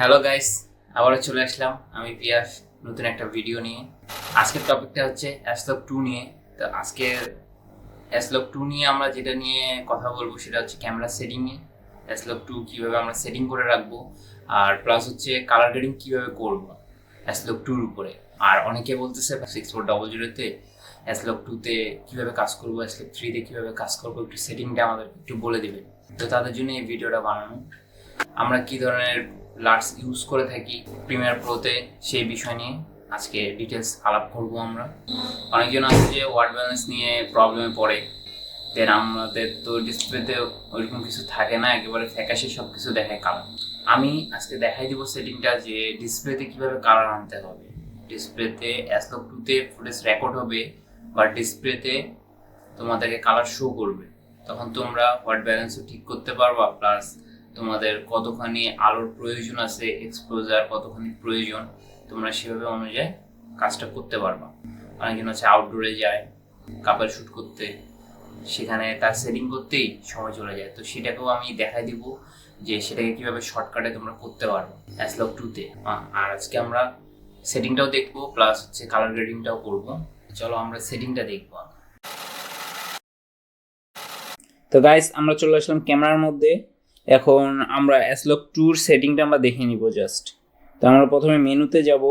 Hello guys, আবারও চলে আসলাম আমি পিয়াস নতুন একটা ভিডিও নিয়ে। আজকের টপিকটা হচ্ছে অ্যাসলক 2 নিয়ে। তো আজকের অ্যাসলক 2 নিয়ে আমরা যেটা নিয়ে কথা বলবো সেটা হচ্ছে ক্যামেরা সেটিং নিয়ে। অ্যাসলক 2 কীভাবে আমরা সেটিং করে রাখবো, আর প্লাস হচ্ছে কালার গ্রেডিং কীভাবে করবো অ্যাসলক 2-র উপরে। আর অনেকে বলতেছে 6400-তে অ্যাসলক 2-তে কীভাবে কাজ করবো, অ্যাসলক 3-তে কীভাবে কাজ করবো, একটু সেটিংটা আমাদের একটু বলে দেবে। তো তাদের জন্য এই ভিডিওটা বানানো। আমরা কী ধরনের লাটস ইউজ করে থাকি প্রিমিয়ার প্রোতে সেই বিষয় নিয়ে আজকে ডিটেলস আলাপ করবো আমরা। অনেকজন আছে যে ওয়ার্ড ব্যালেন্স নিয়ে প্রবলেমে পড়ে, দেন আমাদের তো ডিসপ্লেতে ওইরকম কিছু থাকে না, একেবারে ফ্যাকাশে সব কিছু দেখায় কালার। আমি আজকে দেখাই দিব সেটিংটা যে ডিসপ্লেতে কীভাবে কালার আনতে হবে। ডিসপ্লেতে অ্যাসলক 2-তে ফুটেজ রেকর্ড হবে বা ডিসপ্লেতে তোমাদেরকে কালার শো করবে, তখন তোমরা হোয়াইট ব্যালেন্সও ঠিক করতে পারবা, প্লাস তোমাদের কতখানি আলোর প্রয়োজন আছে, এক্সপোজার কতখানি প্রয়োজন, তোমরা সেভাবে অনুযায়ী কাজটা করতে পারবা। অনেকজন হচ্ছে আউটডোরে যায় কাপল শ্যুট করতে, সেখানে তার সেটিং করতেই সময় চলে যায়। তো সেটাকেও আমি দেখাই দিব যে সেটাকে কিভাবে শর্টকাটে তোমরা করতে পারো অ্যাসলক 2-তে। আর আজকে আমরা সেটিংটাও দেখবো, প্লাস হচ্ছে কালার গ্রেডিংটাও করবো। চলো আমরা সেটিংটা দেখবো। তো গাইস, আমরা চলে আসলাম ক্যামেরার মধ্যে। এখন আমরা অ্যাসলক 2-র সেটিংটা আমরা দেখে নিব জাস্ট। তো আমরা প্রথমে মেনুতে যাব।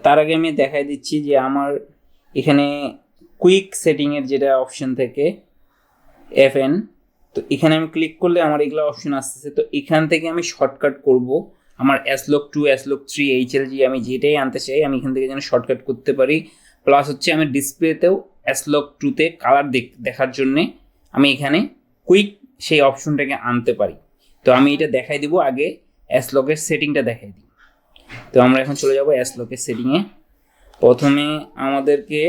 তার আগে আমি দেখাই দিচ্ছি যে আমার এখানে কুইক সেটিংয়ের যেটা অপশন থেকে FN, তো এখানে আমি ক্লিক করলে আমার এগুলো অপশন আসতেছে। তো এখান থেকে আমি শর্টকাট করব আমার অ্যাসলক 2, অ্যাসলক 3, HLG আমি যেটাই আনতে চাই আমি এখান থেকে যেন শর্টকাট করতে পারি। প্লাস হচ্ছে আমি ডিসপ্লেতেও অ্যাসলক 2-তে কালার দেখার জন্যে আমি এখানে কুইক সেই অপশনটাকে আনতে পারি। তো আমি এটা দেখাই দিব, আগে অ্যাসলকের সেটিংটা দেখাই দিই। তো আমরা এখন চলে যাব অ্যাসলকের সেটিংয়ে। প্রথমে আমাদেরকে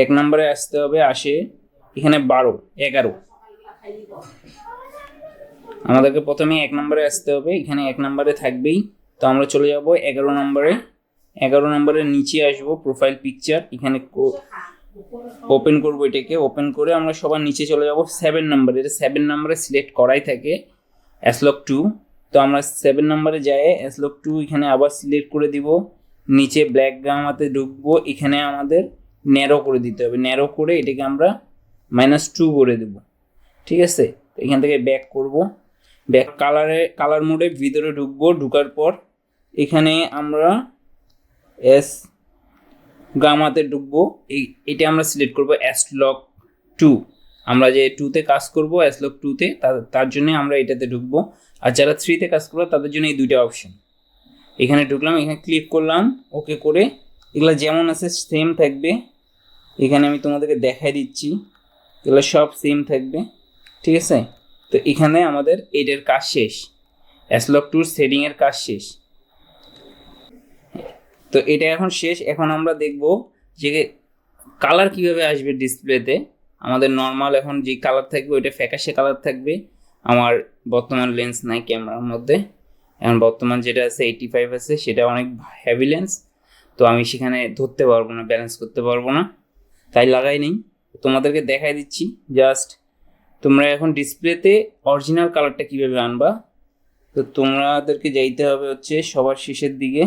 এক নম্বরে আসতে হবে, আসে এখানে 11 আমাদেরকে প্রথমে 1 নম্বরে আসতে হবে, এখানে 1 নম্বরে থাকবেই। তো আমরা চলে যাব 11 নম্বরে। 11 নম্বরের নিচে আসবো প্রোফাইল পিকচার, এখানে ওপেন করবো। এটাকে ওপেন করে আমরা সবার নিচে চলে যাব 7 নম্বরে। এটা 7 নম্বরে সিলেক্ট করাই থাকে অ্যাসলক 2। তো আমরা 7 নম্বরে যাই, অ্যাসলক 2 এখানে আবার সিলেক্ট করে দিব। নিচে ব্ল্যাক গামাতে ঢুকবো, এখানে আমাদের ন্যারো করে দিতে হবে। ন্যারো করে এটাকে আমরা -2 করে দেব, ঠিক আছে। তো এখান থেকে ব্যাক করব, ব্যাক কালার মোডে ভিতরে ঢুকবো। ঢুকার পর এখানে আমরা গামাতে ঢুকবো, এটা আমরা সিলেক্ট করবো অ্যাসলক 2। আমরা যে 2-তে কাজ করবো অ্যাসলক 2-তে, তার জন্য আমরা এটাতে ঢুকবো। আর যারা 3-তে কাজ করবো তাদের জন্য এই দুইটা অপশন। এখানে ঢুকলাম, এখানে ক্লিক করলাম, ওকে করে এগুলো যেমন আছে সেম থাকবে। এখানে আমি তোমাদেরকে দেখাই দিচ্ছি, এগুলো সব সেম থাকবে, ঠিক আছে। তো এখানে আমাদের এটার কাজ শেষ, অ্যাসলক 2-র সেটিংয়ের কাজ শেষ। তো এটা এখন শেষ। এখন আমরা দেখব যে কালার কিভাবে আসবে ডিসপ্লেতে। আমাদের নর্মাল এখন যে কালার থাকবে ওইটা ফ্যাকাশে কালার থাকবে। আমার বর্তমান লেন্স নাই ক্যামেরার মধ্যে, এখন বর্তমান যেটা আছে 85 আছে, সেটা অনেক হেভি লেন্স। তো আমি সেখানে ধরতে পারবো না, ব্যালেন্স করতে পারবো না, তাই লাগাই নেই। তোমাদেরকে দেখাই দিচ্ছি জাস্ট। তোমরা এখন ডিসপ্লেতে অরিজিনাল কালারটা কীভাবে আনবা। তো তোমাদেরকে যাইতে হবে হচ্ছে সবার শেষের দিকে,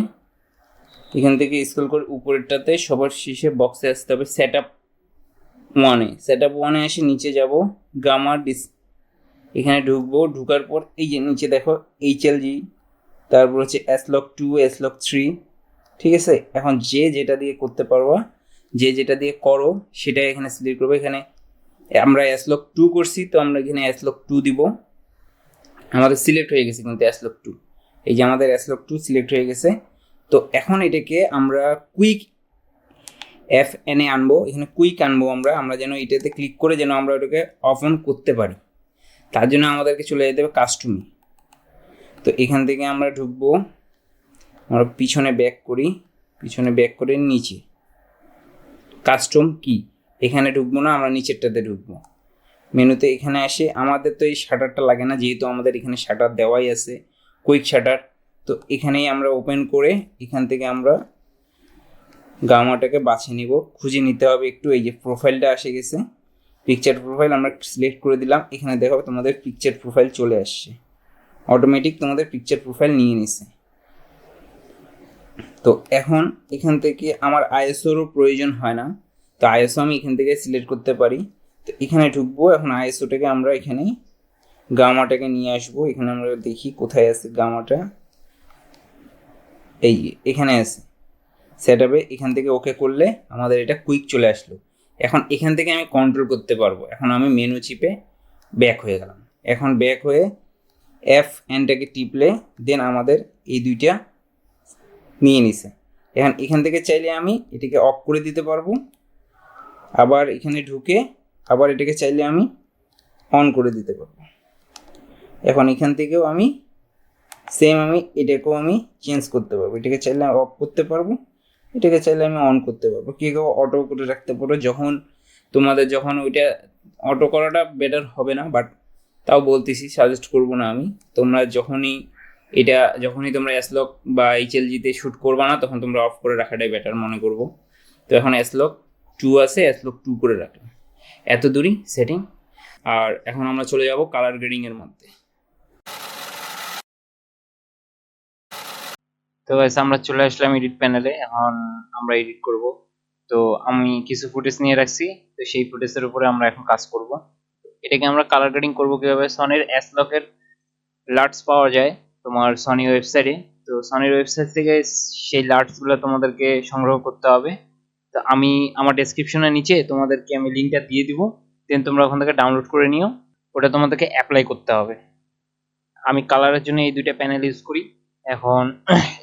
এখান থেকে স্ক্রল করে উপরেরটাতে সবার শেষে বক্সে আসতে হবে সেটআপ 1-এ এসে নিচে যাব, গামা এখানে ঢুকবো। ঢুকার পর এই যে নিচে দেখো HLG, তারপর হচ্ছে অ্যাসলক 2, অ্যাসলক 3, ঠিক আছে। এখন যে যেটা দিয়ে করতে পারবা, যে যেটা দিয়ে করো সেটা এখানে সিলেক্ট করবো। এখানে আমরা অ্যাসলক 2 করছি, তো আমরা এখানে অ্যাসলক 2 দিব। আমাদের সিলেক্ট হয়ে গেছে কিন্তু অ্যাসলক 2, এই যে আমাদের অ্যাসলক 2 সিলেক্ট হয়ে গেছে। তো এখন এটাকে আমরা কুইক FN-এ আনবো, এখানে কুইক আনবো আমরা যেন এটাতে ক্লিক করে যেন আমরা ওটাকে অফ অন করতে পারি। তার জন্য আমাদেরকে চলে যেতে হবে কাস্টমে। তো এখান থেকে আমরা ঢুকবো, আমরা পিছনে ব্যাক করে নিচে কাস্টম কি, এখানে ঢুকবো না, আমরা নিচেরটাতে ঢুকবো। মেনুতে এখানে আসে, আমাদের তো এই শাটারটা লাগে না যেহেতু আমাদের এখানে শাটার দেওয়াই আছে কুইক শাটার। তো এখানেই আমরা ওপেন করে এখান থেকে আমরা গামাটাকে বাছে নিব, খুঁজে নিতে হবে একটু। এই যে প্রোফাইলটা এসে গেছে, পিকচার প্রোফাইল আমরা সিলেক্ট করে দিলাম। এখানে দেখো তোমাদের পিকচার প্রোফাইল চলে আসছে, অটোমেটিক তোমাদের পিকচার প্রোফাইল নিয়ে নিছে। তো এখন এখান থেকে আমার আইএসওরও প্রয়োজন হয় না, তো আইএসও আমি এখান থেকে সিলেক্ট করতে পারি। তো এখানে ঢুকবো, এখন আইএসওটাকে আমরা এখানে গামাটাকে নিয়ে আসবো। এখানে আমরা দেখি কোথায় আছে গামাটা, এই এখানে আছে সেট আপে। এখান থেকে ওকে করলে আমাদের এটা কুইক চলে আসলো। এখন এখান থেকে আমি কন্ট্রোল করতে পারবো। এখন আমি মেনু চিপে ব্যাক হয়ে গেলাম। এখন ব্যাক হয়ে F9টাকে টিপলে দেন আমাদের এই দুইটা নিয়ে নিছে। এখন এখান থেকে চাইলে আমি এটাকে অফ করে দিতে পারবো, আবার এখানে ঢুকে আবার এটাকে চাইলে আমি অন করে দিতে পারবো। এখন এখান থেকেও আমি সেম আমি এটাকেও আমি চেঞ্জ করতে পারবো। এটাকে চাইলে অফ করতে পারবো, এটাকে চাইলে আমি অন করতে পারবো। কেউ অটো করে রাখতে পারো, যখন ওইটা অটো করাটা বেটার হবে না, বাট তাও বলতেছি, সাজেস্ট করবো না আমি। তোমরা যখনই তোমরা এসলক বা এইচএলজিতে শ্যুট করবা না, তখন তোমরা অফ করে রাখাটাই বেটার মনে করবো। তো এখন এসলক 2 আছে, এসলক 2 করে রাখলাম। এত দূরই সেটিং। আর এখন আমরা চলে যাব কালার গ্রেডিংয়ের মধ্যে। তো গাইস আমরা চলে আসলাম এডিট প্যানেলে। এখন আমরা এডিট করব। তো আমি কিছু ফুটেজ নিয়ে রাখছি, তো সেই ফুটেজের উপরে আমরা এখন কাজ করব। এটাকে আমরা কালার গ্রেডিং করব কিভাবে? সনির এসলকের লাটস পাওয়া যায় তোমার সনি ওয়েবসাইটে। তো সনির ওয়েবসাইট থেকে সেই লাটসগুলো তোমাদেরকে সংগ্রহ করতে হবে। তো আমি আমার ডেসক্রিপশনের নিচে তোমাদেরকে আমি লিঙ্কটা দিয়ে দিব, দেন তোমরা ওখান থেকে ডাউনলোড করে নিও। ওটা তোমাদেরকে অ্যাপ্লাই করতে হবে। আমি কালারের জন্য এই দুইটা প্যানেল ইউজ করি। এখন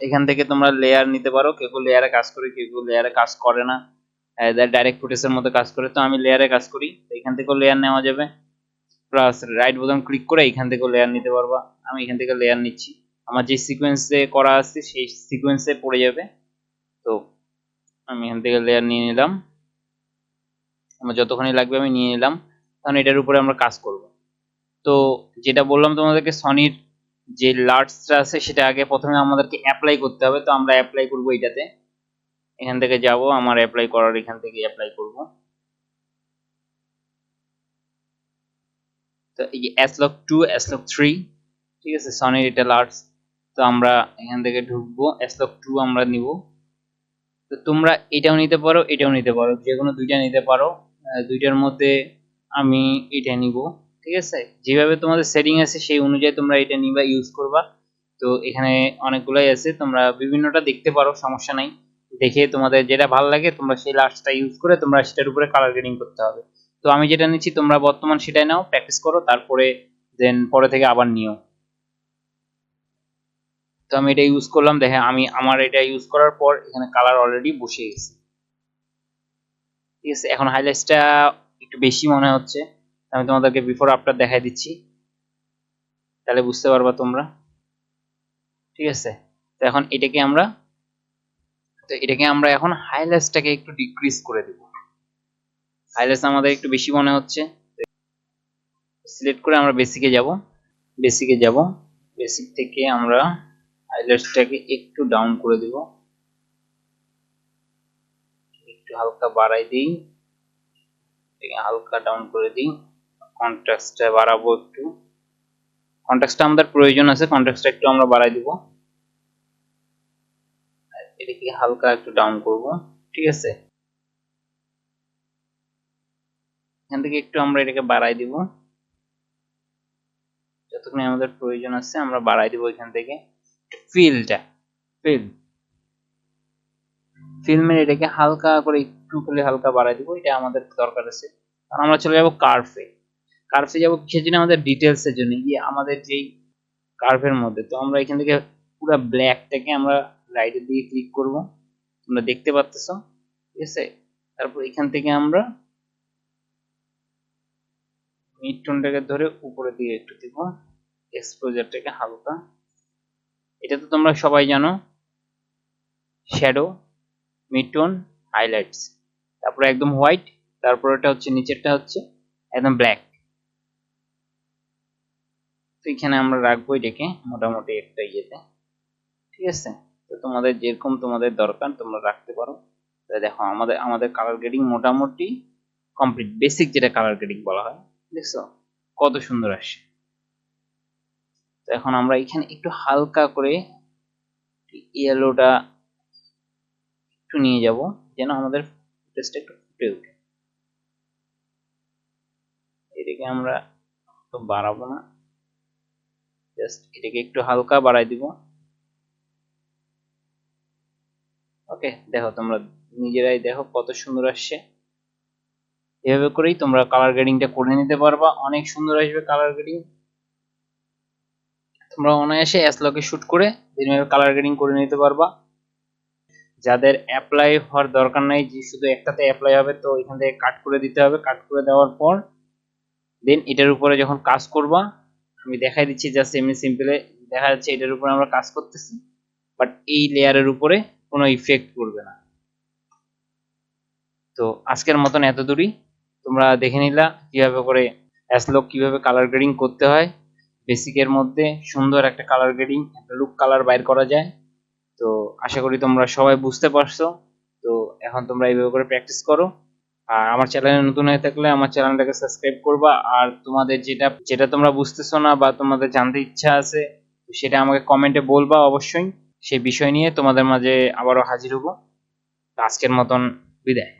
এখান থেকে তোমরা লেয়ার নিতে পারো, কেউ লেয়ারে কাজ করে, কেউ লেয়ারে কাজ করে না, ডাইরেক্ট ফুটেজের মধ্যে কাজ করে। তো আমি লেয়ারে কাজ করি, তো এখান থেকেও লেয়ার নেওয়া যাবে, প্লাস রাইট বোতাম ক্লিক করে এখান থেকেও লেয়ার নিতে পারবা। আমি এখান থেকে লেয়ার নিচ্ছি, আমার যে সিকোয়েন্সে করা আছে সেই সিকোয়েন্সে পড়ে যাবে। তো আমি এখান থেকে লেয়ার নিয়ে নিলাম, আমার যতক্ষণই লাগবে আমি নিয়ে নিলাম। কারণ এটার উপরে আমরা কাজ করব। তো যেটা বললাম তোমাদেরকে, সনির যে লাটসটা আছে সেটা আগে প্রথমে আমাদেরকে অ্যাপ্লাই করতে হবে। তো আমরা অ্যাপ্লাই করব এটাতে, এখান থেকে যাব, আমার অ্যাপ্লাই করার এখান থেকে অ্যাপ্লাই করব। তো এই যে এসলক 2 এসলক 3, ঠিক আছে, সনির এটা লাটস। তো আমরা এখান থেকে ঢুকবো, এসলক 2 আমরা নিব। তো তোমরা এটাও নিতে পারো, এটাও নিতে পারো, যে কোনো দুইটা নিতে পারো। দুইটার মধ্যে আমি এটা নিব, ঠিক আছে। যেভাবে তোমাদের সেটিং আছে সেই অনুযায়ী তোমরা এটা নিবা, ইউজ করবা। তো এখানে অনেকগুলাই আছে, তোমরা বিভিন্নটা দেখতে পারো, সমস্যা নাই। দেখে তোমাদের যেটা ভালো লাগে তোমরা সেই লাস্টটা ইউজ করে তোমরা সেটার উপরে কালার গ্রেডিং করতে হবে। তো আমি যেটা নিচ্ছি তোমরা বর্তমান সেটাই নাও, প্র্যাকটিস করো, তারপরে দেন পরে থেকে আবার নিও। তো আমি এটা ইউজ করলাম, দেখে আমার এটা ইউজ করার পর এখানে কালার অলরেডি বসে গেছে, ঠিক আছে। এখন হাইলাইটসটা একটু বেশি মনে হচ্ছে, আমি তোমাদেরকে বিফোর আফটার দেখাই দিচ্ছি, তাহলে বুঝতে পারবা তোমরা, ঠিক আছে। তো এখন এটাকে আমরা এখন হাইলাইটসটাকে একটু ডিক্রিজ করে দেব। হাইলাইটস আমাদের একটু বেশি মনে হচ্ছে, সিলেক্ট করে আমরা বেসিকে যাব। বেসিক থেকে আমরা হাইলাইটসটাকে একটু ডাউন করে দেব, একটু হালকা বাড়াই দিই, হালকা ডাউন করে দিই। কন্ট্রাস্টটা বাড়াবো একটু, কন্ট্রাস্টটা আমাদের প্রয়োজন আছে, কন্ট্রাস্টটা একটু আমরা বাড়াই দিব। এটাকে হালকা একটু ডাউন করব, ঠিক আছে। এখান থেকে একটু আমরা এটাকে বাড়াই দিব, যতক্ষণ আমাদের প্রয়োজন আছে আমরা বাড়াই দিব। এখান থেকে ফিল্মের এটাকে হালকা করে একটু করে হালকা বাড়াই দিব, এটা আমাদের দরকার আছে। কারণ আমরা চলে যাব কার্ভে যাব কিসের জন্য? আমাদের ডিটেলস এর জন্য, গিয়ে আমাদের যেই কার্ভের মধ্যে। তো আমরা এখান থেকে পুরো ব্ল্যাকটাকে আমরা রাইটের দিকে ক্লিক করব, তোমরা দেখতে পাচ্ছো, ঠিক আছে। তারপর এখান থেকে আমরা মিড টোনটাকে ধরে উপরে দিয়ে একটু দিব, এক্সপোজারটাকে হালকা, এটা তো তোমরা সবাই জানো, শ্যাডো, মিড টোন, হাইলাইটস, তারপরে একদম হোয়াইট, তারপর এটা হচ্ছে নিচেরটা হচ্ছে একদম ব্ল্যাক। তো এখানে আমরা রাখবো এটাকে মোটামুটি একটা ইয়েতে, ঠিক আছে। তো তোমাদের যেরকম তোমাদের দরকার তোমরা রাখতে পারো। তো দেখো আমাদের কালার গ্রেডিং মোটামুটি কমপ্লিট, বেসিক যেটা কালার গ্রেডিং বলা হয়, দেখছো কত সুন্দর আসে। তো এখন আমরা এখানে একটু হালকা করে ইয়েলোটা একটু নিয়ে যাব যেন আমাদের ফুটেজটা একটু ফুটে ওঠে। এটাকে আমরা তো বাড়াবো না, জাস্ট এটাকে একটু হালকা বাড়াই দিব। ওকে, দেখো তোমরা নিজেরাই দেখো কত সুন্দর আসছে। এভাবে করেই তোমরা কালার গ্রেডিংটা করে নিতে পারবা, অনেক সুন্দর আসবে কালার গ্রেডিং। তোমরা অনায়াসে অ্যাসলকে শুট করে এভাবে কালার গ্রেডিং করে নিতে পারবা। যাদের অ্যাপ্লাই হওয়ার দরকার নাই, যে শুধু একটাতে অ্যাপ্লাই হবে, তো এখান থেকে কাট করে দিতে হবে। কাট করে দেওয়ার পর দেন এটার উপরে যখন কাজ করবা, আমি দেখাই দিচ্ছি জাস্ট এমনি সিম্পলে দেখা যাচ্ছে এটার উপরে আমরা কাজ করতেছি, বাট এই লেয়ারের উপরে কোনো ইফেক্ট করবে না। তো আজকের মতন এত দূরই, তোমরা দেখে নিলা কিভাবে করে অ্যাসলক কিভাবে কালার গ্রেডিং করতে হয়। বেসিকের মধ্যে সুন্দর একটা কালার গ্রেডিং, একটা লুক কালার বাইর করা যায়। তো আশা করি তোমরা সবাই বুঝতে পারছো। তো এখন তোমরা এইভাবে করে প্র্যাকটিস করো। আর আমার চ্যানেলে নতুন হয়ে থাকলে আমার চ্যানেলটাকে সাবস্ক্রাইব করবা। আর তোমাদের যেটা যেটা তোমরা বুঝতেছো না বা তোমাদের জানতে ইচ্ছা আছে, সেটা আমাকে কমেন্টে বলবা অবশ্যই। সেই বিষয় নিয়ে তোমাদের মাঝে আবারও হাজির হবো। তো আজকের মতন বিদায়।